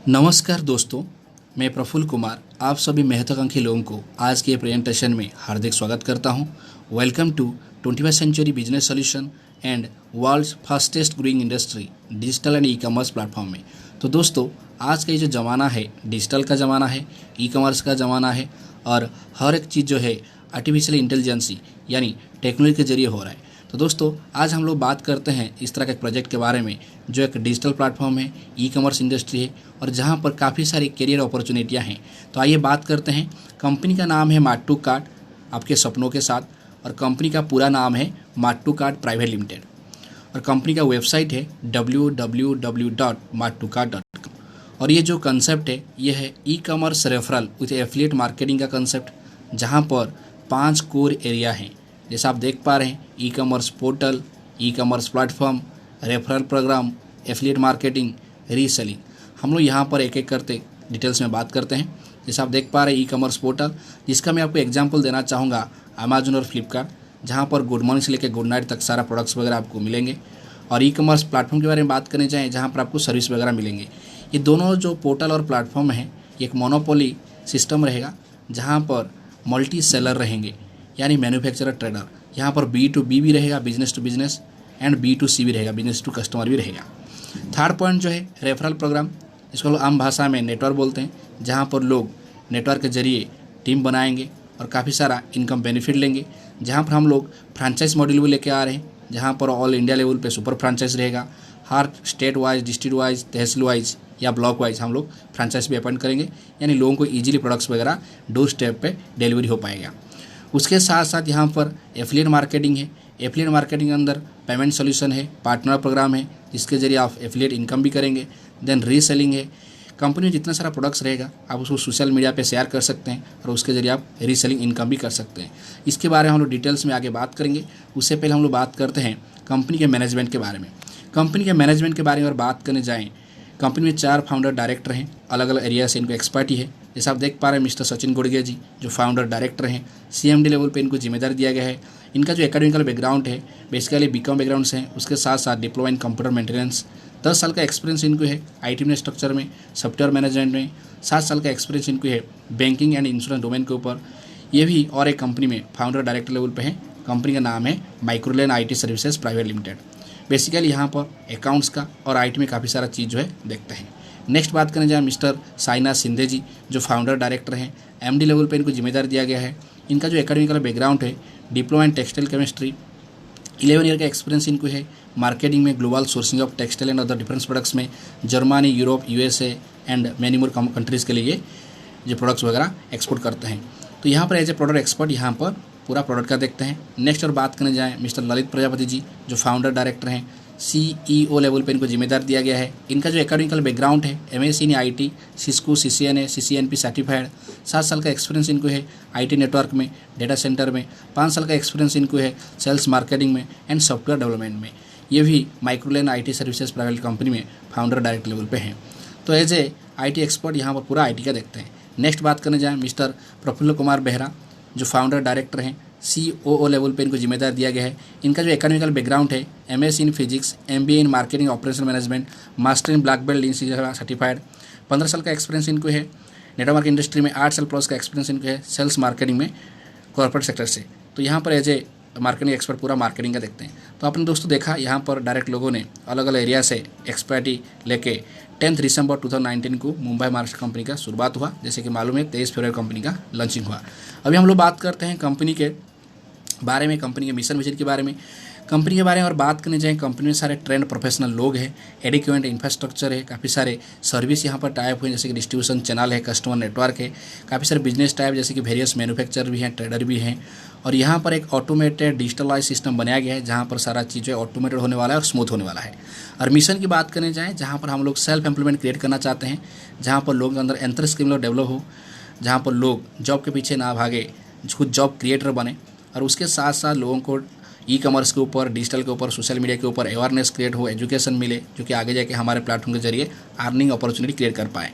नमस्कार दोस्तों, मैं प्रफुल्ल कुमार आप सभी महत्वाकांक्षी लोगों को आज के प्रेजेंटेशन में हार्दिक स्वागत करता हूं। Welcome to 21st century business solution and world's fastest growing industry digital and e commerce platform में। तो दोस्तों, आज का ये जो ज़माना है डिजिटल का ज़माना है, ई कॉमर्स का ज़माना है और हर एक चीज़ जो है आर्टिफिशियल इंटेलिजेंसी यानी टेक्नोलॉजी के जरिए हो रहा है। तो दोस्तों, आज हम लोग बात करते हैं इस तरह के एक प्रोजेक्ट के बारे में जो एक डिजिटल प्लेटफॉर्म है, ई कॉमर्स इंडस्ट्री है और जहां पर काफ़ी सारी करियर अपॉर्चुनिटियां हैं। तो आइए बात करते हैं। कंपनी का नाम है मार्ट टू कार्ट, आपके सपनों के साथ, और कंपनी का पूरा नाम है Mart to Cart private limited और कंपनी का वेबसाइट है www.marttocart.com। और ये जो कंसेप्ट है ये है e commerce referral with affiliate marketing का कंसेप्ट, जहाँ पर 5 कोर एरिया हैं। जैसा आप देख पा रहे हैं, e commerce portal, e commerce platform, referral program, affiliate marketing, reselling. हम लोग यहाँ पर एक एक करते डिटेल्स में बात करते हैं। जैसा आप देख पा रहे हैं, ई कॉमर्स पोर्टल, जिसका मैं आपको एग्जांपल देना चाहूँगा अमेजन और फ्लिपकार्ट, जहाँ पर गुड मॉर्निंग से लेकर गुड नाइट तक सारा प्रोडक्ट्स वगैरह आपको मिलेंगे। और ई कॉमर्स प्लेटफॉर्म के बारे में बात करने जाएँ, जहाँ पर आपको सर्विस वगैरह मिलेंगे। ये दोनों जो पोर्टल और प्लेटफॉर्म है, एक मोनोपोली सिस्टम रहेगा, जहाँ पर मल्टी सेलर रहेंगे यानी मैन्युफैक्चरर ट्रेडर। यहाँ पर B2B भी रहेगा, business to business, and B2C भी रहेगा, बिजनेस टू कस्टमर भी रहेगा। थर्ड पॉइंट जो है रेफरल प्रोग्राम, इसको लोग आम भाषा में नेटवर्क बोलते हैं, जहाँ पर लोग नेटवर्क के जरिए टीम बनाएंगे और काफ़ी सारा इनकम बेनिफिट लेंगे। जहाँ पर हम लोग फ्रेंचाइज मॉडल भी लेके आ रहे हैं, जहाँ पर ऑल इंडिया लेवल पे सुपर फ्रेंचाइज रहेगा। हर स्टेट वाइज, डिस्ट्रिक्ट वाइज, तहसील वाइज या ब्लॉक वाइज हम लोग फ्रेंचाइज भी अपॉइंट करेंगे, यानी लोगों को ईजिली प्रोडक्ट्स वगैरह डोर स्टेप पे डिलीवरी हो पाएगा। उसके साथ साथ यहाँ पर एफिलिएट मार्केटिंग है। एफिलिएट मार्केटिंग के अंदर पेमेंट सॉल्यूशन है, पार्टनर प्रोग्राम है, जिसके जरिए आप एफिलिएट इनकम भी करेंगे। देन रीसेलिंग है। कंपनी में जितना सारा प्रोडक्ट्स रहेगा आप उसको सोशल मीडिया पे शेयर कर सकते हैं और उसके जरिए आप रीसेलिंग इनकम भी कर सकते हैं। इसके बारे में हम लोग डिटेल्स में आगे बात करेंगे। उससे पहले हम लोग बात करते हैं कंपनी के मैनेजमेंट के बारे में। कंपनी के मैनेजमेंट के बारे में अगर बात करने जाएँ, कंपनी में 4 फाउंडर डायरेक्टर हैं, अलग अलग एरिया से इनको एक्सपर्टी है। जैसे आप देख पा रहे हैं, मिस्टर सचिन गुड़गे जी जो फाउंडर डायरेक्टर हैं, CMD लेवल पे इनको जिम्मेदारी दिया गया है। इनका जो एकेडमिकल बैकग्राउंड है, बेसिकली बीकॉम बैकग्राउंड से है। उसके साथ साथ डिप्लोमा इन कंप्यूटर मेंटेनेंस, 10 साल का एक्सपीरियंस इनको है IT में, स्ट्रक्चर में, सॉफ्टवेयर मैनेजमेंट में। 7 साल का एक्सपीरियंस इनको है बैंकिंग एंड इंश्योरेंस डोमेन के ऊपर। ये भी और एक कंपनी में फाउंडर डायरेक्टर लेवल पे है। कंपनी का नाम है माइक्रोलेन IT services private limited. Basically यहाँ पर अकाउंट्स का और IT में काफ़ी सारा चीज़ जो है देखते हैं। नेक्स्ट बात करने जाए, मिस्टर साइनाथ शिंदे जी जो फाउंडर डायरेक्टर हैं, MD लेवल पे इनको जिम्मेदारी दिया गया है। इनका जो एकेडमिकल बैकग्राउंड है, diploma in textile chemistry, 11 year का एक्सपीरियंस इनको है मार्केटिंग में, global sourcing of textile and other difference products में, Germany, Europe, USA and many more countries के लिए जो प्रोडक्ट्स वगैरह एक्सपोर्ट करते हैं। तो यहाँ पर एज ए प्रोडक्ट एक्सपर्ट यहाँ पर पूरा प्रोडक्ट का देखते हैं। नेक्स्ट और बात करने जाएँ, मिस्टर ललित प्रजापति जी जो फाउंडर डायरेक्टर हैं, CEO लेवल पे इनको जिम्मेदार दिया गया है। इनका जो एकेडमिकल बैकग्राउंड है, MSc in IT, Cisco, CCNA, CCNP certified. 7 साल का एक्सपीरियंस इनको है IT नेटवर्क में, डेटा सेंटर में। 5 साल का एक्सपीरियंस इनको है सेल्स मार्केटिंग में एंड सॉफ्टवेयर डेवलपमेंट में। ये भी माइक्रोलेन IT सर्विसेज प्राइवेट कंपनी में फाउंडर डायरेक्ट लेवल पे हैं। तो एज ए IT एक्सपर्ट यहाँ पर पूरा IT का देखते हैं। नेक्स्ट बात करने जाएँ, मिस्टर प्रफुल्ल कुमार बेहरा जो फाउंडर डायरेक्टर हैं, COO लेवल पे इनको जिम्मेदार दिया गया है। इनका जो एकेडमिकल बैकग्राउंड है, MSc in physics, MBA in marketing operation management, master in black belt in certified. 15 साल का एक्सपीरियंस इनको है नेटवर्क इंडस्ट्री में, 8 साल प्लस का एक्सपीरियंस इनको है सेल्स मार्केटिंग में कॉर्पोरेट सेक्टर से। तो यहाँ पर एज ए मार्केटिंग एक्सपर्ट पूरा मार्केटिंग का देखते हैं। तो आपने दोस्तों देखा, यहाँ पर डायरेक्ट लोगों ने अलग अलग एरिया से एक्सपर्टी लेके 10 दिसंबर 2019 को मुंबई महाराष्ट्र कंपनी का शुरुआत हुआ। जैसे कि मालूम है 23 फरवरी कंपनी का लॉन्चिंग हुआ। अभी हम लोग बात करते हैं कंपनी के बारे में, कंपनी के मिशन विजन के बारे में। कंपनी के बारे में और बात करने जाएँ, कंपनी में सारे ट्रेंड प्रोफेशनल लोग हैं, एडिक्वेंट इंफ्रास्ट्रक्चर है, काफ़ी सारे सर्विस यहाँ पर टाइप हुए, जैसे कि डिस्ट्रीब्यूशन चैनल है, कस्टमर नेटवर्क है, काफ़ी सारे बिजनेस टाइप जैसे कि वेरियस मैन्युफैक्चर भी हैं, ट्रेडर भी हैं। और यहाँ पर एक ऑटोमेटेड डिजिटलाइज सिस्टम बनाया गया है, जहाँ पर सारा चीज़ें ऑटोमेटेड होने वाला है और स्मूथ होने वाला है। और मिशन की बात करने जाएँ, जहाँ पर हम लोग सेल्फ एम्प्लॉयमेंट क्रिएट करना चाहते हैं, जहाँ पर लोगों के अंदर एंटरप्रेन्योर डेवलप हो, जहाँ पर लोग जॉब के पीछे ना भागे, खुद जॉब क्रिएटर बने। और उसके साथ साथ लोगों को ई कॉमर्स के ऊपर, डिजिटल के ऊपर, सोशल मीडिया के ऊपर अवेयरनेस क्रिएट हो, एजुकेशन मिले, जो कि आगे जाके हमारे प्लेटफॉर्म के जरिए अर्निंग अपॉर्चुनिटी क्रिएट कर पाए।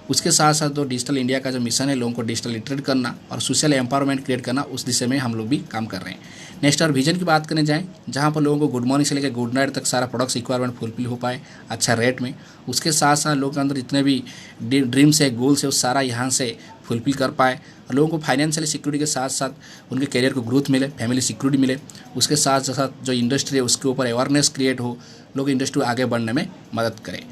उसके साथ साथ जो डिजिटल इंडिया का जो मिशन है, लोगों को डिजिटल लिटरेट करना और सोशल एम्पावरमेंट क्रिएट करना, उस दिशा में हम लोग भी काम कर रहे हैं। नेक्स्ट और विजन की बात करने जाएँ, जहाँ पर लोगों को गुड मॉर्निंग से लेकर गुड नाइट तक सारा प्रोडक्ट्स रिक्वायरमेंट फुलफिल हो पाए अच्छा रेट में। उसके साथ साथ लोगों के अंदर जितने भी ड्रीम्स है, गोल्स है, वो सारा यहाँ से फुलफिल कर पाए और लोगों को फाइनेंशियल सिक्योरिटी के साथ साथ उनके करियर को ग्रोथ मिले, फैमिली सिक्योरिटी मिले। उसके साथ साथ जो इंडस्ट्री है उसके ऊपर अवेयरनेस क्रिएट हो, लोग इंडस्ट्री आगे बढ़ने में मदद करें।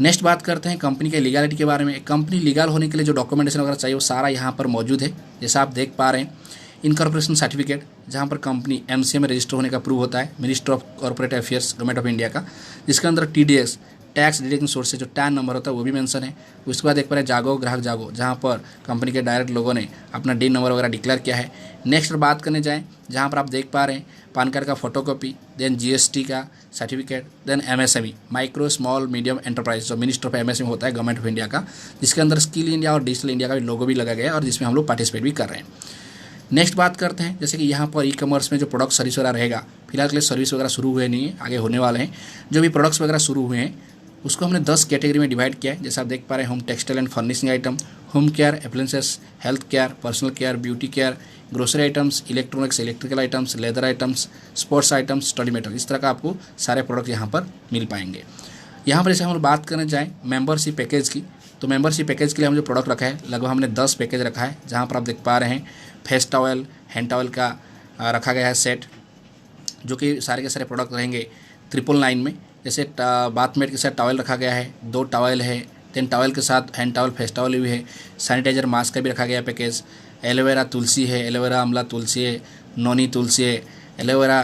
नेक्स्ट बात करते हैं कंपनी के लीगलिटी के बारे में। कंपनी लीगल होने के लिए जो डॉक्यूमेंटेशन वगैरह चाहिए वो सारा यहाँ पर मौजूद है। जैसा आप देख पा रहे हैं, इनकॉर्पोरेशन सर्टिफिकेट, जहाँ पर कंपनी एमसीए में रजिस्टर होने का प्रूव होता है, minister of corporate affairs government of India का, जिसके अंदर TDS टैक्स डिडक्शन सोर्स से जो टैन नंबर होता है वो भी मेंशन है। उसके बाद एक बार जागो ग्राहक जागो, जहाँ पर कंपनी के डायरेक्ट लोगों ने अपना DIN नंबर वगैरह डिक्लेयर किया है। नेक्स्ट बात करने जाएँ, जहाँ पर आप देख पा रहे हैं पैन कार्ड का फोटोकॉपी, देन GST का certificate, then MSME micro small medium enterprise, जो मिनिस्टर ऑफ MSME होता है गवर्नमेंट ऑफ इंडिया का, जिसके अंदर स्किल इंडिया और डिजिटल इंडिया का भी लोगो भी लगा गया है और जिसमें हम लोग पार्टिसिपेट भी कर रहे हैं। नेक्स्ट बात करते हैं, जैसे कि यहाँ पर ई-कॉमर्स में जो प्रोडक्ट सर्विस वगैरह रहेगा, फिलहाल के लिए सर्विस वगैरह शुरू हुए नहीं है, आगे होने वाले हैं। जो भी प्रोडक्ट्स वगैरह शुरू हुए हैं उसको हमने 10 कैटेगरी में डिवाइड किया है। जैसे आप देख पा रहे हैं, home textile and furnishing item, home care appliances, health care, personal care, beauty care, grocery items, electronics, electrical items, leather items, sports items, study material, इस तरह का आपको सारे प्रोडक्ट यहाँ पर मिल पाएंगे। यहाँ पर जैसे हम बात करने जाएँ मेंबरशिप पैकेज की, तो मेंबरशिप पैकेज के लिए हम जो प्रोडक्ट रखा है, लगभग हमने 10 पैकेज रखा है। जहाँ पर आप देख पा रहे हैं फेस टॉवल, हैंड टॉवल का रखा गया है सेट, जो कि सारे के सारे प्रोडक्ट रहेंगे 999 में। जैसे बाथमेट के साथ टॉवल रखा गया है, 2 टॉवल है, देन टॉवल के साथ हैंड टॉवल, फेस टॉवल भी है, सैनिटाइजर मास्क का भी रखा गया है पैकेज, एलोवेरा तुलसी है, एलोवेरा आंवला तुलसी है, नोनी तुलसी है, एलोवेरा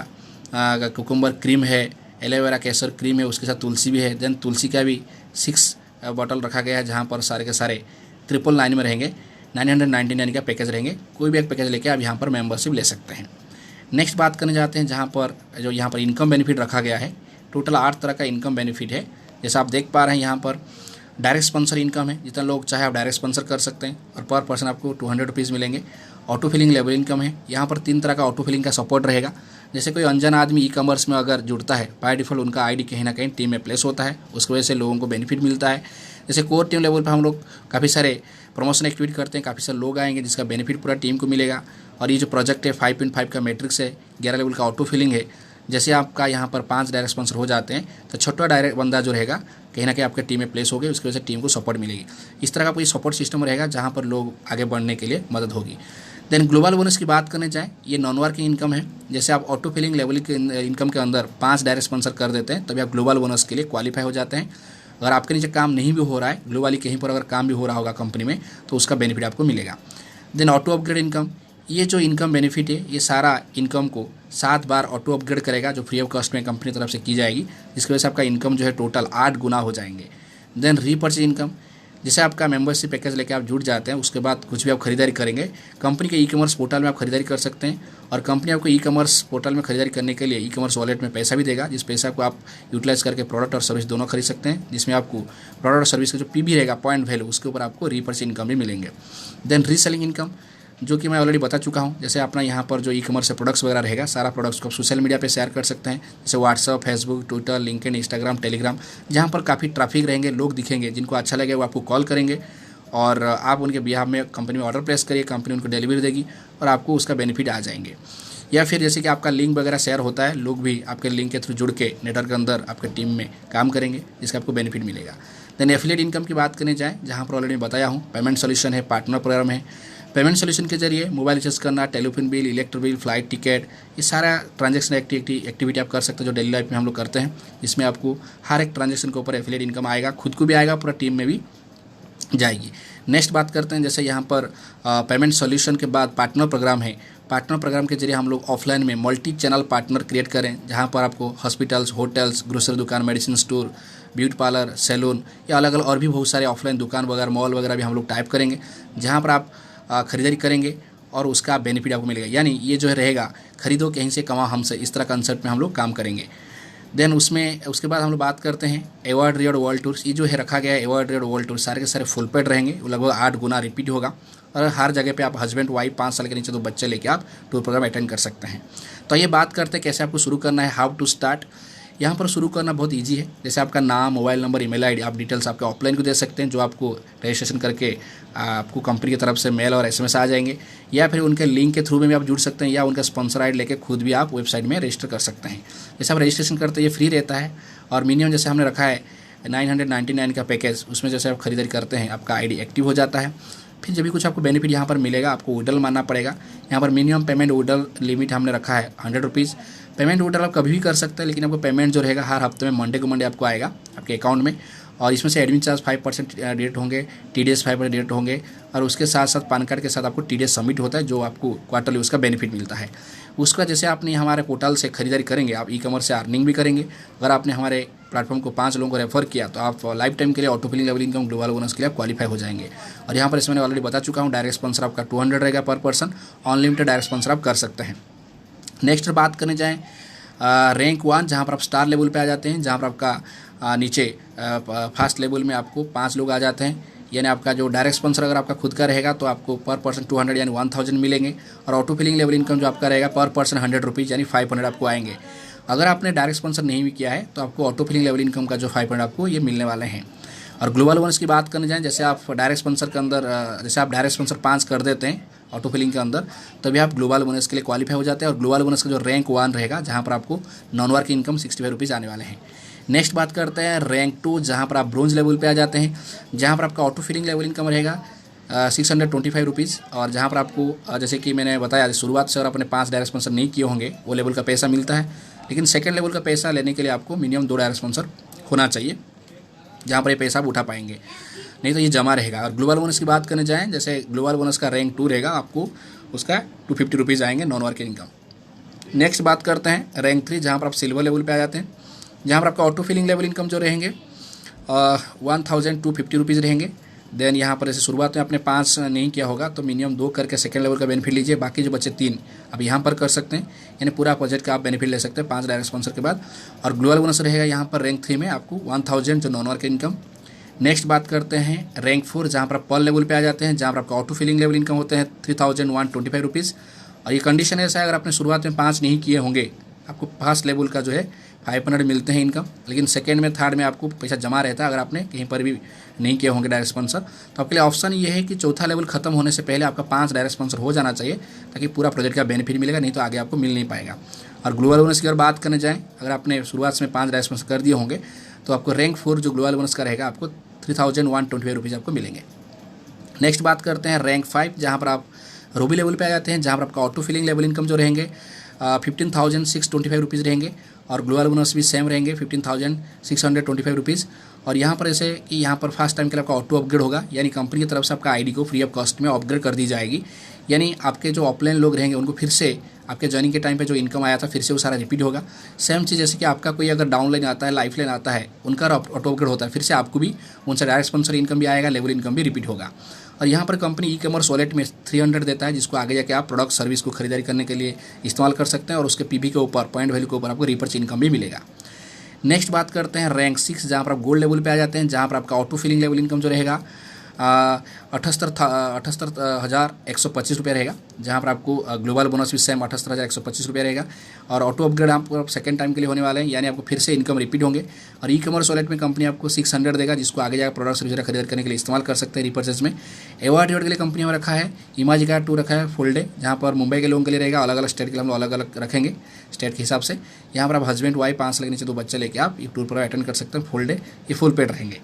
कुकुम्बर क्रीम है, एलोवेरा केसर क्रीम है, उसके साथ तुलसी भी है। देन तुलसी का भी 6 बॉटल रखा गया है, जहाँ पर सारे के सारे 999 में रहेंगे, 999 का पैकेज रहेंगे। कोई भी एक पैकेज लेके आप यहाँ पर मेंबरशिप ले सकते हैं। नेक्स्ट बात करने जाते हैं, जहाँ पर जो यहाँ पर इनकम बेनिफिट रखा गया है, टोटल 8 तरह का इनकम बेनिफिट है। जैसे आप देख पा रहे हैं, यहाँ पर डायरेक्ट स्पॉन्सर इनकम है, जितना लोग चाहे आप डायरेक्ट स्पॉन्सर कर सकते हैं और पर पर्सन आपको 200 रुपीज़ मिलेंगे। ऑटो फिलिंग लेवल इनकम है, यहाँ पर 3 तरह का ऑटो फिलिंग का सपोर्ट रहेगा। जैसे कोई अनजान आदमी ई-कॉमर्स में अगर जुड़ता है, बाय डिफ़ॉल्ट उनका आईडी कहीं ना कहीं टीम में प्लेस होता है, उसकी वजह से लोगों को बेनिफिट मिलता है। जैसे कोर टीम लेवल पर हम लोग काफ़ी सारे प्रमोशन एक्टिविटी करते हैं, काफ़ी सारे लोग आएंगे जिसका बेनिफिट पूरा टीम को मिलेगा। और ये जो प्रोजेक्ट है 5.5 का मैट्रिक्स है, 11 लेवल का ऑटो फिलिंग है। जैसे आपका यहाँ पर 5 डायरेक्ट स्पॉन्सर हो जाते हैं तो छोटा डायरेक्ट बंदा जो रहेगा कहीं ना कहीं आपके टीम में प्लेस हो गई, उसकी वजह से टीम को सपोर्ट मिलेगी। इस तरह का कोई सपोर्ट सिस्टम रहेगा जहाँ पर लोग आगे बढ़ने के लिए मदद होगी। देन ग्लोबल बोनस की बात करने जाएँ, ये नॉन वर्किंग इनकम है। जैसे आप ऑटो फिलिंग लेवल के इनकम के अंदर 5 डायरेक्ट स्पॉन्सर कर देते हैं, तभी आप ग्लोबल बोनस के लिए क्वालिफाई हो जाते हैं। अगर आपके नीचे काम नहीं भी हो रहा है, ग्लोबली कहीं पर अगर काम भी हो रहा होगा कंपनी में, तो उसका बेनिफिट आपको मिलेगा। देन ऑटो अपग्रेड इनकम, ये जो इनकम बेनिफिट है, ये सारा इनकम को 7 बार ऑटो अपग्रेड करेगा, जो फ्री ऑफ कॉस्ट में कंपनी तरफ से की जाएगी, जिसकी वजह से आपका इनकम जो है टोटल 8 गुना हो जाएंगे। देन रीपर्चेज इनकम, जैसे आपका मेंबरशिप पैकेज लेके आप जुड़ जाते हैं, उसके बाद कुछ भी आप खरीदारी करेंगे, कंपनी के ई-कॉमर्स पोर्टल में आप खरीदारी कर सकते हैं। और कंपनी आपको ई-कॉमर्स पोर्टल में खरीदारी करने के लिए ई-कॉमर्स वॉलेट में पैसा भी देगा, जिस पैसा को आप यूटिलाइज करके प्रोडक्ट और सर्विस दोनों खरीद सकते हैं, जिसमें आपको प्रोडक्ट और सर्विस का जो PV रहेगा, पॉइंट वैल्यू, उसके ऊपर आपको रीपर्चेज इनकम भी मिलेंगे। देन रीसेलिंग इनकम, जो कि मैं ऑलरेडी बता चुका हूं। जैसे अपना यहाँ पर जो ई-कॉमर्स से प्रोडक्ट्स वगैरह रहेगा, सारा प्रोडक्ट्स को आप सोशल मीडिया पे शेयर कर सकते हैं, जैसे WhatsApp, Facebook, Twitter, LinkedIn, Instagram, Telegram, जहाँ पर काफ़ी ट्रैफिक रहेंगे, लोग दिखेंगे, जिनको अच्छा लगे वो आपको कॉल करेंगे और आप उनके बिहाफ में कंपनी में ऑर्डर प्लेस करिए, कंपनी उनको डिलीवरी देगी और आपको उसका बेनिफिट आ जाएंगे। या फिर जैसे कि आपका लिंक वगैरह शेयर होता है, लोग भी आपके लिंक के थ्रू जुड़ के नेटवर्क के अंदर आपके टीम में काम करेंगे, जिसका आपको बेनिफिट मिलेगा। देन एफिलिएट इनकम की बात करने जाएँ, जहाँ पर ऑलरेडी बताया हूँ, पेमेंट सोल्यूशन है, पार्टनर प्रोग्राम है। पेमेंट सोल्यूशन के जरिए मोबाइल रिचार्ज करना, telephone bill, electric bill, flight ticket, ये सारा ट्रांजैक्शन एक्टिविटी आप कर सकते हैं, जो डेली लाइफ में हम लोग करते हैं। इसमें आपको हर एक ट्रांजैक्शन के ऊपर एफिलिएट इनकम आएगा, खुद को भी आएगा, पूरा टीम में भी जाएगी। नेक्स्ट बात करते हैं, जैसे यहाँ पर पेमेंट सॉल्यूशन के बाद पार्टनर प्रोग्राम है। पार्टनर प्रोग्राम के जरिए हम लोग ऑफलाइन में मल्टी चैनल पार्टनर क्रिएट करें, जहाँ पर आपको हॉस्पिटल्स, होटल्स, ग्रोसरी दुकान, medicine store, beauty parlour, salon, या अलग अलग और भी बहुत सारे ऑफलाइन दुकान वगैरह, मॉल वगैरह भी हम लोग टाइप करेंगे, जहाँ पर आप खरीदारी करेंगे और उसका बेनिफिट आपको मिलेगा। यानी ये जो है रहेगा, खरीदो कहीं से, कमाओ हमसे, इस तरह कंसेप्ट में हम लोग काम करेंगे। देन उसके बाद हम लोग बात करते हैं अवॉर्ड रिवॉर्ड वर्ल्ड टूर्स। ये जो है रखा गया है अवॉर्ड रिवॉर्ड वर्ल्ड टूर, सारे के सारे फुल पेड रहेंगे, लगभग 8 गुना रिपीट होगा और हर जगह पे आप हस्बैंड वाइफ 5 साल के नीचे 2 बच्चे लेके आप टूर प्रोग्राम अटेंड कर सकते हैं। तो ये बात करते हैं कैसे आपको शुरू करना है, हाउ टू स्टार्ट। यहाँ पर शुरू करना बहुत ईजी है। जैसे आपका नाम, मोबाइल नंबर, ईमेल आईडी, आप डिटेल्स आपके ऑफलाइन को दे सकते हैं जो आपको रजिस्ट्रेशन करके आपको कंपनी की तरफ से मेल और एसएमएस आ जाएंगे, या फिर उनके लिंक के थ्रू में भी आप जुड़ सकते हैं, या उनका स्पॉन्सर आईडी लेके खुद भी आप वेबसाइट में रजिस्टर कर सकते हैं। जैसे आप रजिस्ट्रेशन करते हैं ये फ्री रहता है, और मिनिमम जैसे हमने रखा है 999 का पैकेज, उसमें जैसे आप खरीदारी करते हैं आपका आईडी एक्टिव हो जाता है। फिर जब भी कुछ आपको बेनिफिट यहाँ पर मिलेगा, आपको विड्रॉल मानना पड़ेगा। यहाँ पर मिनिमम पेमेंट विड्रॉल लिमिट हमने रखा है 100 रुपीज़। पेमेंट विड्रॉल आप कभी भी कर सकते हैं, लेकिन आपको पेमेंट जो रहेगा हर हफ्ते में मंडे को मंडे आपको आएगा आपके अकाउंट में, और इसमें से एडमिन चार्ज 5% डिडक्ट होंगे, TDS 5% डिडक्ट होंगे, और उसके साथ साथ पैन कार्ड के साथ आपको TDS सबमिट होता है जो आपको क्वार्टरली उसका बेनिफिट मिलता है। उसका जैसे आपने हमारे पोर्टल से खरीदारी करेंगे, आप ई-कॉमर्स से अर्निंग भी करेंगे। अगर आपने हमारे प्लेटफॉर्म को 5 लोगों को रेफर किया तो आप लाइफ टाइम के लिए auto filling level income global bonus के लिए आप क्वालिफाई हो जाएंगे। और यहाँ पर इसमें मैंने ऑलरेडी बता चुका हूँ, डायरेक्ट स्पॉन्सर आपका 200 रहेगा पर पर्सन, अनलिमिटेड डायरेक्ट स्पॉन्सर आप कर सकते हैं। नेक्स्ट बात करने जाएँ रैंक 1, जहाँ पर आप स्टार लेवल पे आ जाते हैं, जहाँ पर आपका नीचे फर्स्ट लेवल में आपको 5 लोग आ जाते हैं। यानी आपका जो डायरेक्ट स्पॉन्सर अगर आपका खुद का रहेगा तो आपको पर पर्सन 200 यानी 1000 मिलेंगे, और ऑटो फिलिंग लेवल इनकम जो आपका रहेगा पर पर्सन 100 रुपीज़ यानी 500 आपको आएंगे। अगर आपने डायरेक्ट स्पॉन्सर नहीं भी किया है तो आपको ऑटो फिलिंग लेवल इनकम का जो 500 आपको ये मिलने वाले हैं। और ग्लोबल बोनस की बात करने जाएँ, जैसे आप डायरेक्ट स्पॉन्सर के अंदर जैसे आप डायरेक्ट स्पॉन्सर 5 कर देते हैं ऑटो फिलिंग के अंदर, तभी आप ग्लोबल बोनस के लिए क्वालिफाई हो जाते हैं। और ग्लोबल बोनस का जो रैंक 1 रहेगा, जहाँ पर आपको नॉन वर्क इनकम 65 रुपीज़ आने वाले हैं। नेक्स्ट बात करते हैं रैंक 2, जहाँ पर आप ब्रोंज लेवल पे आ जाते हैं, जहाँ पर आपका ऑटो फिलिंग लेवल इनकम रहेगा 625 रुपीज़। और जहाँ पर आपको जैसे कि मैंने बताया शुरुआत से, अगर आपने 5 डायरेक्ट स्पॉन्सर नहीं किए होंगे वो लेवल का पैसा मिलता है, लेकिन सेकंड लेवल का पैसा लेने के लिए आपको मिनिमम 2 डायरेक्ट स्पॉन्सर होना चाहिए, जहाँ पर ये पैसा आप उठा पाएंगे, नहीं तो ये जमा रहेगा। और ग्लोबल बोनस की बात करने जाएँ, जैसे ग्लोबल बोनस का रैंक 2 रहेगा, आपको उसका 250 रुपीज़ आएंगे नॉन वर्क इनकम। नेक्स्ट बात करते हैं रैंक 3, जहाँ पर आप सिल्वर लेवल पे आ जाते हैं, जहाँ पर आपका ऑटो फिलिंग लेवल इनकम जो रहेंगे 1250 रुपीज़ रहेंगे। देन यहाँ पर जैसे शुरुआत में आपने 5 नहीं किया होगा तो मिनिमम 2 करके सेकंड लेवल का बेनिफिट लीजिए, बाकी जो बच्चे 3 अब यहाँ पर कर सकते हैं, यानी पूरा बजट का आप बेनिफिट ले सकते हैं 5 डायरेक्ट स्पॉन्सर के बाद। और ग्लोबल बोनस रहेगा यहाँ पर रैंक 3 में आपको 1000 जो नॉन वर्क इनकम। नेक्स्ट बात करते हैं रैंक 4, जहाँ पर आप पर लेवल पे आ जाते हैं, जहाँ पर आपका ऑटो फिलिंग लेवल इनकम होते हैं 3125 रुपीज़। और ये कंडीशन ऐसा है, अगर आपने शुरुआत में 5 नहीं किए होंगे आपको फर्स्ट लेवल का जो है 500 मिलते हैं इनकम, लेकिन सेकेंड में थर्ड में आपको पैसा जमा रहता है। अगर आपने कहीं पर भी नहीं किए होंगे डायरेक्ट स्पॉन्सर, तो आपके लिए ऑप्शन ये है कि चौथा लेवल खत्म होने से पहले आपका 5 डायरेक्ट स्पॉन्सर हो जाना चाहिए, ताकि पूरा प्रोजेक्ट का बेनिफिट मिलेगा, नहीं तो आगे आपको मिल नहीं पाएगा। और ग्लोबल बोनस की अगर बात करने जाएँ, अगर आपने शुरुआत में 5 डायरेक्ट स्पॉन्सर कर दिए होंगे तो आपको रैंक 4 जो ग्लोबल बोनस का रहेगा आपको 3125 रुपीज़ आपको मिलेंगे। नेक्स्ट बात करते हैं रैंक 5, जहाँ पर आप रूबी लेवल पे आ जाते हैं, जहाँ पर आपका ऑटो फिलिंग लेवल इनकम जो रहेंगे 15,625 रुपीज़ रहेंगे, और ग्लोबल बोनस भी सेम रहेंगे 15,625 रुपीज़। और यहाँ पर ऐसे कि यहाँ पर फर्स्ट टाइम के लिए आपका ऑटो अपग्रेड होगा, यानी कंपनी की तरफ से आपका आईडी को फ्री ऑफ कॉस्ट में अपग्रेड कर दी जाएगी। यानी आपके जो ऑफलाइन लोग रहेंगे उनको फिर से आपके ज्वाइनिंग के टाइम पे जो इनकम आया था फिर से वो सारा रिपीट होगा। सेम चीज़ जैसे कि आपका कोई अगर डाउनलाइन आता है, लाइफ लाइन आता है, उनका ऑटो अपग्रेड होता है, फिर से आपको भी उनसे डायरेक्ट स्पॉन्सर इनकम भी आएगा, लेवल इनकम भी रिपीट होगा। और यहाँ पर कंपनी ई-कॉमर्स वॉलेट में 300 देता है, जिसको आगे जाके आप प्रोडक्ट सर्विस को खरीदारी करने के लिए इस्तेमाल कर सकते हैं, और उसके पीवी के ऊपर पॉइंट वैल्यू के ऊपर आपको रिपर्च इनकम भी मिलेगा। नेक्स्ट बात करते हैं रैंक 6, जहाँ पर आप गोल्ड लेवल पे आ जाते हैं, जहाँ पर आपका ऑटो फिलिंग लेवल इनकम जो रहेगा 78,125 रुपये रहेगा, जहाँ पर आपको ग्लोबल बोनस भी सेम 78,125 रुपये रहेगा। और ऑटो अपग्रेड आपको सेकंड टाइम के लिए होने वाले हैं, यानी आपको फिर से इनकम रिपीट होंगे। और ई-कॉमर्स वॉलेट में कंपनी आपको 600 देगा, जिसको आगे जाकर प्रोडक्ट्स वगैरह खरीद करने के लिए इस्तेमाल कर सकते हैं रिपर्चेज में। अवार्ड के लिए कंपनी में रखा है इमाजिका 2 रखा है फुल डे, जहाँ पर मुंबई के लोगों के लिए रहेगा, अलग अलग स्टेट के लिए हम लोग अलग अलग रखेंगे स्टेट के हिसाब से। यहाँ पर आप हस्बैंड वाइफ 5 साल के नीचे 2 बच्चे लेके आप ये टूर पर अटेंड कर सकते हैं फुल डे, ये फुल पेड रहेंगे।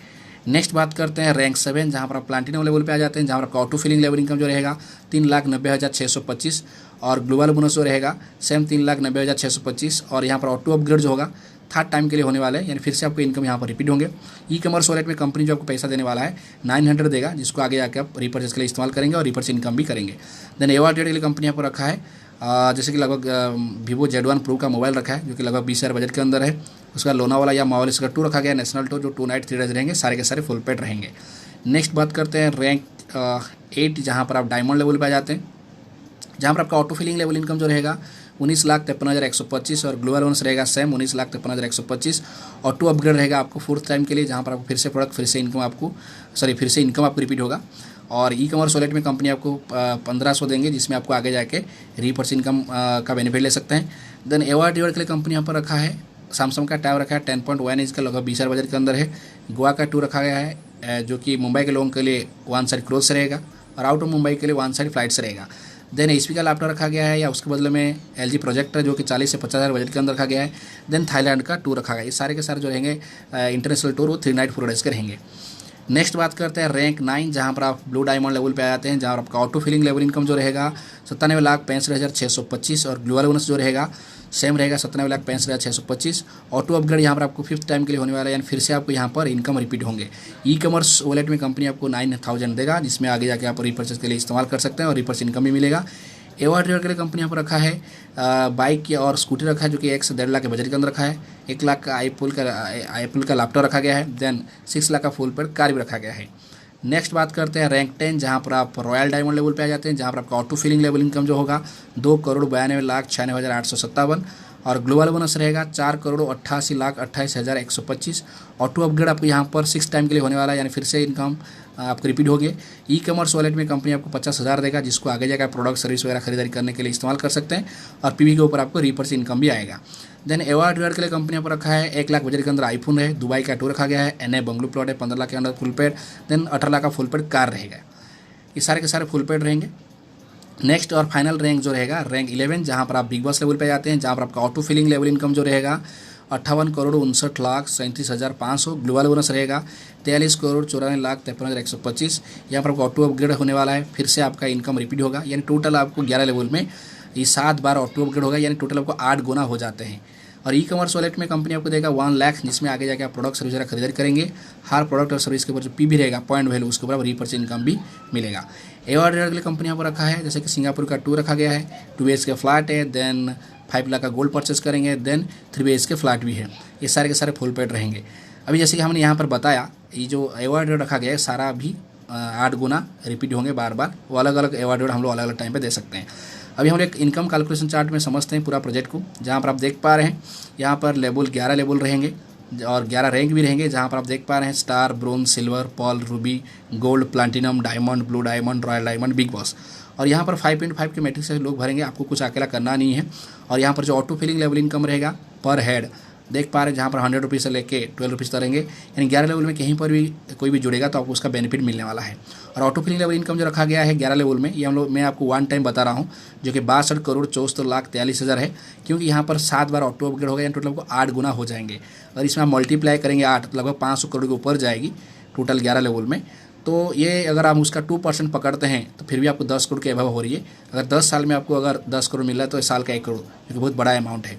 नेक्स्ट बात करते हैं रैंक 7, जहाँ पर आप प्लैटिनम लेवल पे आ जाते हैं, जहाँ पर आपका ऑटो फिलिंग लेवल इनकम जो रहेगा 3,90,625, और ग्लोबल बोनस जो रहेगा सेम 3,90,625। और यहाँ पर ऑटो अपग्रेड जो होगा थर्ड टाइम के लिए होने वाला है, यानी फिर से आपको इनकम यहाँ पर रिपीट होंगे। ई-कॉमर्स वॉलेट में कंपनी जो आपको पैसा देने वाला है 900 देगा, जिसको आगे जाकर आप रिपर्चेज के लिए इस्तेमाल करेंगे और रिपर्चेज इनकम भी करेंगे। देन अवार्ड के लिए कंपनी यहाँ पर रखा है जैसे कि लगभग वीवो Z1 Pro का मोबाइल रखा है, जो कि लगभग 20,000 बजट के अंदर है। उसका लोनावाला या मावलिस का 2 रखा गया, नेशनल टूर जो 2 नाइट 3 डेज रहेंगे, सारे के सारे फुल पेड रहेंगे। नेक्स्ट बात करते हैं रैंक 8, जहाँ पर आप डायमंड लेवल पे आ जाते हैं, जहाँ पर आपका ऑटो फिलिंग लेवल इनकम जो रहेगा 19,53,125, और ग्लोबल बोनस रहेगा सेम 19,53,125। ऑटो अपग्रेड रहेगा आपको 4th टाइम के लिए, जहाँ पर आपको फिर से प्रोडक्ट फिर से इनकम आपको रिपीट होगा। और ई-कॉमर्स वॉलेट में कंपनी आपको 1500 देंगे, जिसमें आपको आगे जाके रिपर्स इनकम का बेनिफिट ले सकते हैं। देन अवार्ड के लिए कंपनी यहाँ पर रखा है सैमसंग का टैब रखा है 10.1 इंच का, लगभग 20,000 बजट के अंदर है। गोवा का 2 रखा गया है जो कि मुंबई के लोगों के लिए वन साइड क्लोज रहेगा और आउट ऑफ मुंबई के लिए वन साइड फ्लाइट से रहेगा। देन HP का लैपटॉप रखा गया है या उसके बदले में LG प्रोजेक्टर जो कि 40 से 50,000 बजट के अंदर रखा गया है। देन थाईलैंड का 2 रखा गया है। ये सारे के सारे जो रहेंगे इंटरनेशनल टूर वो 3 नाइट 4 डेज के रहेंगे। नेक्स्ट बात करते हैं रैंक 9, जहाँ पर आप ब्लू डायमंड लेवल पे आ जाते हैं, जहाँ पर आपका ऑटो फिलिंग लेवल इनकम जो रहेगा 97,65,625 और ग्लोबल बोनस जो रहेगा सेम रहेगा 97,65,625। ऑटो अपग्रेड यहाँ पर आपको 5th टाइम के लिए होने वाला है, यानी फिर से आपको यहाँ पर इनकम रिपीट होंगे। ई-कॉमर्स वॉलेट में कंपनी आपको 9,000 देगा, जिसमें आगे जाके आप रिपर्चेज के लिए इस्तेमाल कर सकते हैं और रिपर्स इनकम भी मिलेगा। एवॉर्ड के लिए कंपनी यहाँ पर रखा है बाइक और स्कूटी रखा है जो कि 1 से 1.5 लाख के बजट के अंदर रखा है। 1 लाख का एप्पल का लैपटॉप रखा गया है। देन 6 लाख का फुल पेड कार भी रखा गया है। नेक्स्ट बात करते हैं रैंक 10, जहाँ पर आप रॉयल डायमंड लेवल पे आ जाते हैं, जहाँ पर आपका ऑटो फिलिंग लेवल इनकम जो होगा 2,92,96,857 और ग्लोबल बोनस रहेगा 4,88,28,125। ऑटो अपग्रेड आपको यहाँ पर 6 टाइम के लिए होने वाला है, यानी फिर से इनकम आपको रिपीट होगी। ई-कॉमर्स वॉलेट में कंपनी आपको 50,000 देगा, जिसको आगे जाकर प्रोडक्ट सर्विस वगैरह खरीदारी करने के लिए इस्तेमाल कर सकते हैं और PV के ऊपर आपको रिपर से इनकम भी आएगा। देन एवॉर्ड के लिए कंपनी पर रखा है 1 लाख बजट के अंदर आईफोन है, दुबई का 2 रखा गया है, NA बंगलू प्लॉट है 15 लाख के अंदर फुल पेड, देन 18 लाख का फुल पेड कार रहेगा। ये सारे के सारे फुल पेड रहेंगे। नेक्स्ट और फाइनल रैंक जो रहेगा रैंक 11, जहाँ पर आप बिग बॉस लेवल पे जाते हैं, जहाँ पर आपका ऑटो फिलिंग लेवल इनकम जो रहेगा 58,59,37,500। ग्लोबल बोनस रहेगा 43,94,53,125। यहाँ पर आपको ऑटो अपग्रेड होने वाला है, फिर से आपका इनकम रिपीट होगा, यानी टोटल आपको 11 लेवल में ये 7 बार ऑटो अपग्रेड होगा, यानी टोटल आपको 8 गुना हो जाते हैं। और ई-कॉमर्स वॉलेट में कंपनी आपको देगा 1 लाख, जिसमें आगे जाके आप प्रोडक्ट सर्विस वगैरह खरीदारी करेंगे। हर प्रोडक्ट और सर्विस के ऊपर जो PV रहेगा पॉइंट वैल्यू उसके ऊपर रिपर्स इनकम भी मिलेगा। एवॉर्ड के लिए कंपनी यहाँ पर रखा है, जैसे कि सिंगापुर का 2 रखा गया है, 2 BHK फ्लैट है, देन 5 लाख का गोल्ड परचेस करेंगे, देन 3 BHK फ्लैट भी है। ये सारे के सारे फुल पेड रहेंगे। अभी जैसे कि हमने यहाँ पर बताया, ये जो एवॉर्ड रखा गया है सारा भी 8 गुना रिपीट होंगे बार बार। वो अलग अलग एवॉर्ड हम लोग अलग अलग टाइम पे दे सकते हैं। अभी हम एक इनकम कैलकुलेशन चार्ट में समझते हैं पूरा प्रोजेक्ट को, जहाँ पर आप देख पा रहे हैं यहाँ पर लेवल 11 लेवल रहेंगे और 11 रैंक भी रहेंगे, जहाँ पर आप देख पा रहे हैं star, bronze, silver, Paul, Ruby, gold, platinum, diamond, blue diamond, royal diamond, big boss. और यहाँ पर 5.5 के मैट्रिक्स से लोग भरेंगे, आपको कुछ अकेला करना नहीं है। और यहाँ पर जो ऑटो फिलिंग लेवल इनकम रहेगा पर हेड देख पा रहे हैं, जहाँ पर 100 रुपीज़ से लेके 12 रुपीज़ तक रहेंगे, यानी 11 लेवल में कहीं पर भी कोई भी जुड़ेगा तो आपको उसका बेनिफिट मिलने वाला है। और ऑटो फिलिंग लेवल इनकम जो रखा गया है 11 लेवल में, ये मैं आपको 1 टाइम बता रहा हूँ, जो कि 62,74,43,000 है, क्योंकि यहाँ पर 7 बार ऑटो अपग्रेड होगा, यानी टोटल आपको 8 गुना हो जाएंगे। और इसमें आप मल्टीप्लाई करेंगे 8 तो लगभग 500 करोड़ के ऊपर जाएगी टोटल 11 लेवल में। तो ये अगर आप उसका 2% पकड़ते हैं तो फिर भी आपको 10 करोड़ के अभाव हो रही है। अगर 10 साल में आपको अगर 10 करोड़ मिल रहा है तो इस साल का 1 करोड़, जो कि बहुत बड़ा अमाउंट है।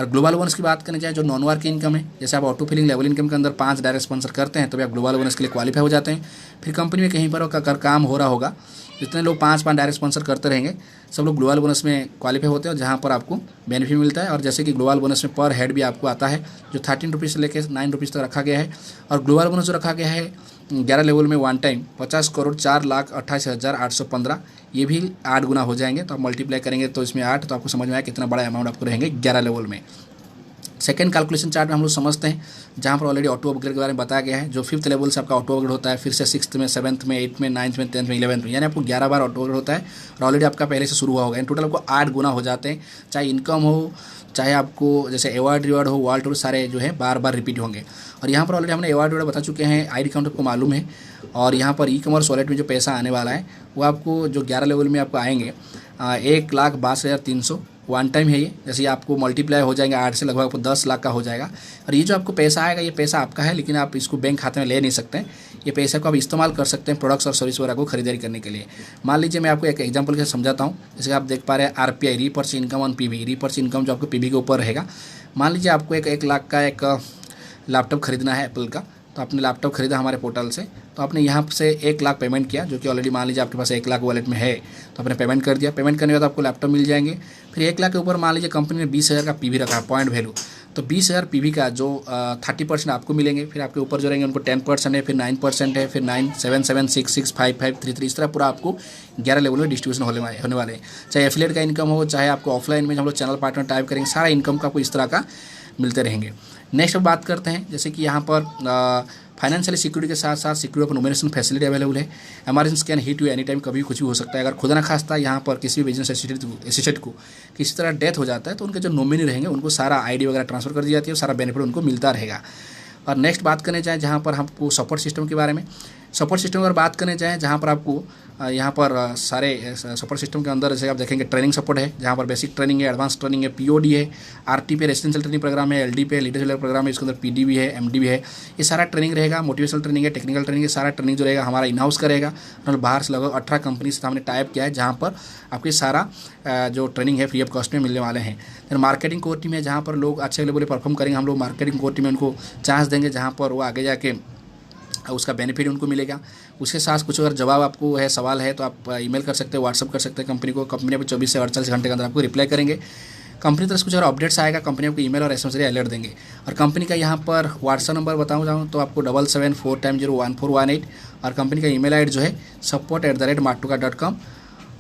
और ग्लोबल बोनस की बात करने जाए, जो नॉन वर्क इनकम है, जैसे आप ऑटो फिलिंग लेवल इनकम के अंदर 5 डायरेक्ट स्पॉन्सर करते हैं तो भी आप ग्लोबल बोनस के लिए क्वालिफाई हो जाते हैं। फिर कंपनी में कहीं पर अगर काम हो रहा होगा, जितने लोग 5 डायरेक्ट स्पॉन्सर करते रहेंगे सब लोग ग्लोबल बोनस में क्वालिफाई होते हैं, जहाँ पर आपको बेनिफिट मिलता है। और जैसे कि ग्लोबल बोनस में पर हेड भी आपको आता है, जो 13 रुपीज़ से लेकर 9 रुपीज़ तक रखा गया है। और ग्लोबल बोनस जो रखा गया है 11 लेवल में 1 टाइम 50,04,28,815, ये भी 8 गुना हो जाएंगे। तो आप मल्टीप्लाई करेंगे तो इसमें 8, तो आपको समझ में आया कितना बड़ा अमाउंट आपको रहेंगे 11 लेवल में। सेकंड कैलकुलेशन चार्ट में हम लोग समझते हैं, जहाँ पर ऑलरेडी ऑटो अपग्रेड के बारे में बताया गया है। जो 5th लेवल से आपका ऑटो अपग्रेड होता है, फिर से 6th में, 7th में, 8th में, 9th में, 10th में, 11th में, यानी आपको 11 बार ऑटो अपग्रेड होता है और ऑलरेडी आपका पहले से शुरू हुआ होगा। इन टोटल आपको 8 गुना हो जाते हैं, चाहे इनकम हो, चाहे आपको जैसे एवॉर्ड रिवॉर्ड हो, वॉल टूर, सारे जो है बार बार रिपीट होंगे। और यहाँ पर ऑलरेडी हमने एवॉर्ड रिवॉर्ड बता चुके हैं, ID काउंट आपको मालूम है। और यहाँ पर ई-कॉमर्स वॉलेट में जो पैसा आने वाला है वो आपको जो 11 लेवल में आपको आएंगे 1,62,300 1 टाइम है ये। जैसे आपको मल्टीप्लाई हो जाएंगे 8 से, लगभग आपको 10 लाख का हो जाएगा। और ये जो आपको पैसा आएगा ये पैसा आपका है, लेकिन आप इसको बैंक खाते में ले नहीं सकते। ये पैसे को आप इस्तेमाल कर सकते हैं प्रोडक्ट्स और सर्विस वगैरह को खरीदारी करने के लिए। मान लीजिए मैं आपको एक एग्जांपल के साथ समझाता हूँ। जैसे आप देख पा रहे हैं RPI, reapers income on PV, reapers income जो आपको PV के ऊपर रहेगा। मान लीजिए आपको 1 लाख का एक लैपटॉप खरीदना है एप्पल का, तो आपने लैपटॉप खरीदा हमारे पोर्टल से, तो आपने यहाँ से 1 लाख पेमेंट किया, जो कि ऑलरेडी मान लीजिए आपके पास 1 लाख वॉलेट में है, तो आपने पेमेंट कर दिया। पेमेंट करने के बाद आपको लैपटॉप मिल जाएंगे। फिर 1 लाख के ऊपर मान लीजिए कंपनी ने 20,000 का PV रखा है, पॉइंट वैल्यू, तो 20,000 PV का जो 30% आपको मिलेंगे। फिर आपके ऊपर जो रहेंगे उनको 10% है, फिर 9% है, फिर 9, 7, 7, 6, 6, 5, 5, 3, 3, इस तरह पूरा आपको 11 लेवल में डिस्ट्रीब्यूशन होने वाले हैं। चाहे एफिलिएट का इनकम हो, चाहे आपको ऑफलाइन में हम लोग चैनल पार्टनर टाइप करेंगे, सारा इनकम का आपको इस तरह का मिलते रहेंगे। नेक्स्ट बात करते हैं, जैसे कि यहाँ पर फाइनेंशियल सिक्योरिटी के साथ साथ security of nomination facility available है। Emergency can hit you any time, कभी कुछ भी हो सकता है। अगर खुदा ना खास्ता यहाँ पर किसी भी बिजनेस एसोसिएट को किसी तरह डेथ हो जाता है तो उनके जो नॉमिनी रहेंगे उनको सारा आईडी वगैरह ट्रांसफर कर दी जाती है और सारा बेनिफिट उनको मिलता रहेगा। और नेक्स्ट बात करने चाहें जहाँ पर हमको सपोर्ट सिस्टम के बारे में, सपोर्ट सिस्टम अगर बात करने चाहें जहाँ पर आपको यहाँ पर सारे सपोर्ट सिस्टम के अंदर जैसे आप देखेंगे ट्रेनिंग सपोर्ट है, जहाँ पर बेसिक ट्रेनिंग है, एडवांस ट्रेनिंग है, पीओडी है, आरटी पे रेजिडेंशियल ट्रेनिंग प्रोग्राम है, एलडी पे लीडरशिप प्रोग्राम है, इसके अंदर पीडी भी है, एमडी भी है। ये सारा ट्रेनिंग रहेगा, मोटिवेशनल ट्रेनिंग है, टेक्निकल ट्रेनिंग है, सारा ट्रेनिंग जो रहेगा हमारा इन हाउस का रहेगा। और बाहर से लगभग 18 कंपनी से हमने टाइप किया है जहाँ पर आपके सारा जो ट्रेनिंग है फ्री ऑफ कॉस्ट में मिलने वाले हैं। फिर मार्केटिंग कोर टीम है जहाँ पर लोग अच्छे लेवल पर परफॉर्म करेंगे, हम लोग मार्केटिंग कोर टीम में उनको चांस देंगे जहाँ पर वो आगे जाके उसका बेनिफिट उनको मिलेगा। उसके साथ कुछ अगर जवाब आपको है, सवाल है तो आप ईमेल कर सकते हैं, व्हाट्सअप कर सकते हैं कंपनी को। कंपनी आपको 24 से 48 घंटे के अंदर आपको रिप्लाई करेंगे। कंपनी तरफ से कुछ अगर अपडेट्स आएगा कंपनी आपको ईमेल और एसएमएस अलर्ट देंगे। और कंपनी का यहाँ पर व्हाट्सअप नंबर बताऊँ तो आपको 77401418 और कंपनी का ईमेल आईडी जो है support@martuka.com।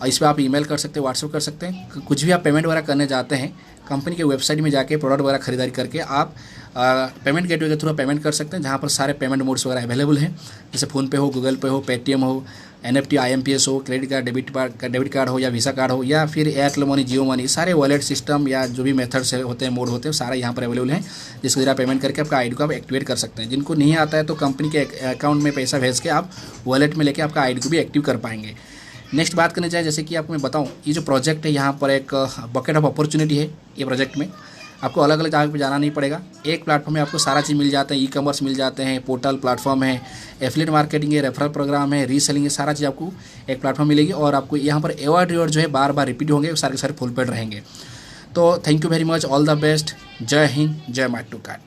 और इस पर आप ईमेल कर सकते हैं, व्हाट्सअप कर सकते हैं। कुछ भी आप पेमेंट वगैरह करने जाते हैं कंपनी के वेबसाइट में जाके प्रोडक्ट वगैरह खरीदारी करके आप पेमेंट गेटवे के थ्रू पेमेंट कर सकते हैं, जहाँ पर सारे पेमेंट मोड्स वगैरह अवेलेबल हैं, जैसे फ़ोनपे हो, गूगल पे हो, पेटीएम हो, एनएफटी, आईएमपीएस हो, क्रेडिट कार्ड, डेबिट कार्ड हो या वीसा कार्ड हो या फिर एयरटेल मनी, जियो मनी, सारे वॉलेट सिस्टम या जो भी मेथड्स होते हैं, मोड होते हैं, सारे यहाँ पर अवेलेबल हैं, जिसके जरिए पेमेंट करके आपका आईडी को आप एक्टिवेट कर सकते हैं। जिनको नहीं आता है तो कंपनी के अकाउंट में पैसा भेज के आप वॉलेट में लेके आपका आईडी को भी एक्टिव कर पाएंगे। नेक्स्ट बात करनी चाहिए, जैसे कि आपको मैं बताऊं, ये जो प्रोजेक्ट है यहाँ पर एक बकेट ऑफ अपॉर्चुनिटी है। ये प्रोजेक्ट में आपको अलग अलग जगह पे जाना नहीं पड़ेगा, एक प्लेटफॉर्म में आपको सारा चीज़ मिल जाता है। ई कॉमर्स मिल जाते हैं, पोर्टल प्लेटफॉर्म है, एफिलिएट मार्केटिंग है, रेफरल प्रोग्राम है, रीसेलिंग है, सारा चीज़ आपको एक प्लेटफॉर्म मिलेगी। और आपको यहाँ पर अवार्ड जो है बार बार रिपीट होंगे, सारे के सारे फुल पेड रहेंगे। तो thank you very much, all the best, जय हिंद, जय मार्टुका।